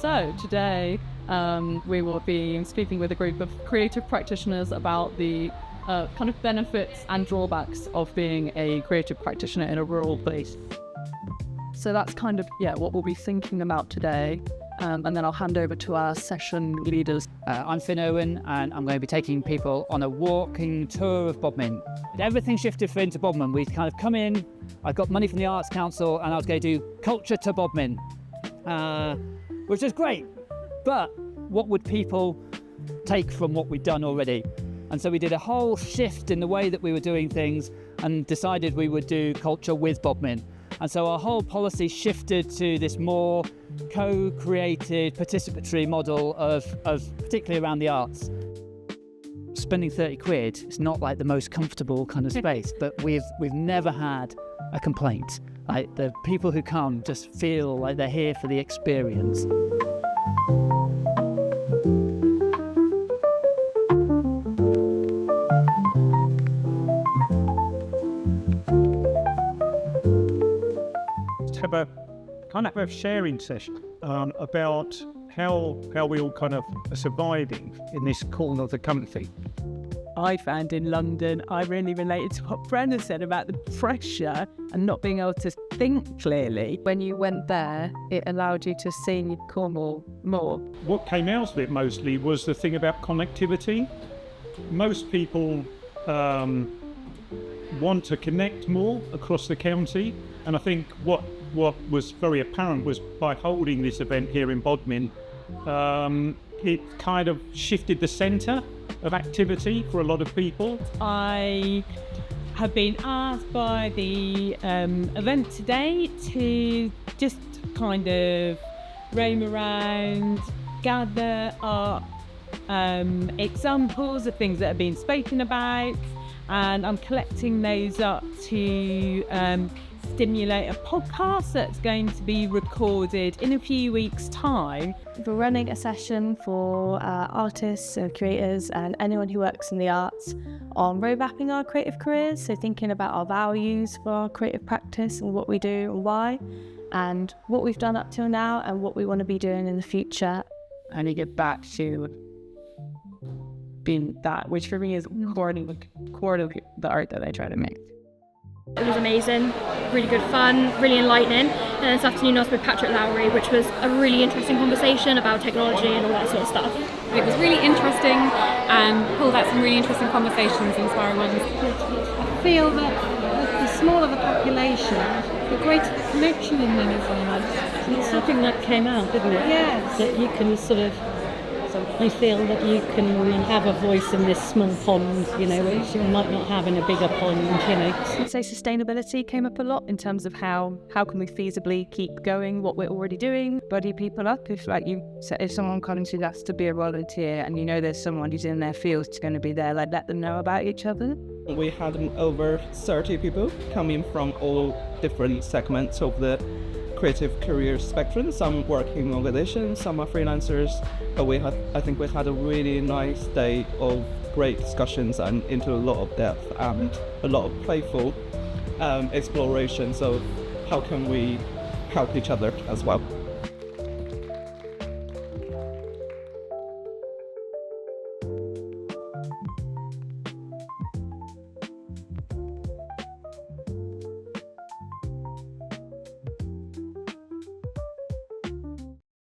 So today we will be speaking with a group of creative practitioners about the kind of benefits and drawbacks of being a creative practitioner in a rural place. So that's kind of, what we'll be thinking about today. And then I'll hand over to our session leaders. I'm Finn Owen, and I'm going to be taking people on a walking tour of Bodmin. Everything shifted for into Bodmin. We'd kind of come in, I got money from the Arts Council, and I was going to do culture to Bodmin, which is great. But what would people take from what we'd done already? And so we did a whole shift in the way that we were doing things and decided we would do culture with Bodmin. And so our whole policy shifted to this more co-created, participatory model of particularly around the arts. Spending 30 quid is not like the most comfortable kind of space, but we've never had a complaint. Like, the people who come just feel like they're here for the experience. Have a kind of a sharing session about how we all kind of are surviving in this corner of the country. I found in London, I really related to what Brenna said about the pressure and not being able to think clearly. When you went there, it allowed you to see Cornwall more. What came out of it mostly was the thing about connectivity. Most people want to connect more across the county, and I think what was very apparent was by holding this event here in Bodmin, it kind of shifted the centre of activity for a lot of people. I have been asked by the event today to just kind of roam around, gather up examples of things that have been spoken about, and I'm collecting those up to stimulate a podcast that's going to be recorded in a few weeks' time. We're running a session for artists and creators and anyone who works in the arts on roadmapping our creative careers, so thinking about our values for our creative practice and what we do and why, and what we've done up till now and what we want to be doing in the future. And you get back to being that, which for me is core of the art that I try to make. It was amazing, really good fun, really enlightening. And then this afternoon I was with Patrick Lowry, which was a really interesting conversation about technology and all that sort of stuff. It was really interesting and pulled out some really interesting conversations, inspiring ones. I feel that the smaller the population, the greater the connection in them is. It's something that came out, didn't it? Yes. That you can sort of, I feel that you can have a voice in this small pond, which you might not have in a bigger pond, I'd say sustainability came up a lot in terms of how can we feasibly keep going what we're already doing, buddy people up. If someone comes to us to be a volunteer and there's someone who's in their field who's going to be there, let them know about each other. We had over 30 people coming from all different segments of the creative career spectrum. Some working organizations, some are freelancers, but I think we had a really nice day of great discussions and into a lot of depth and a lot of playful explorations of how can we help each other as well.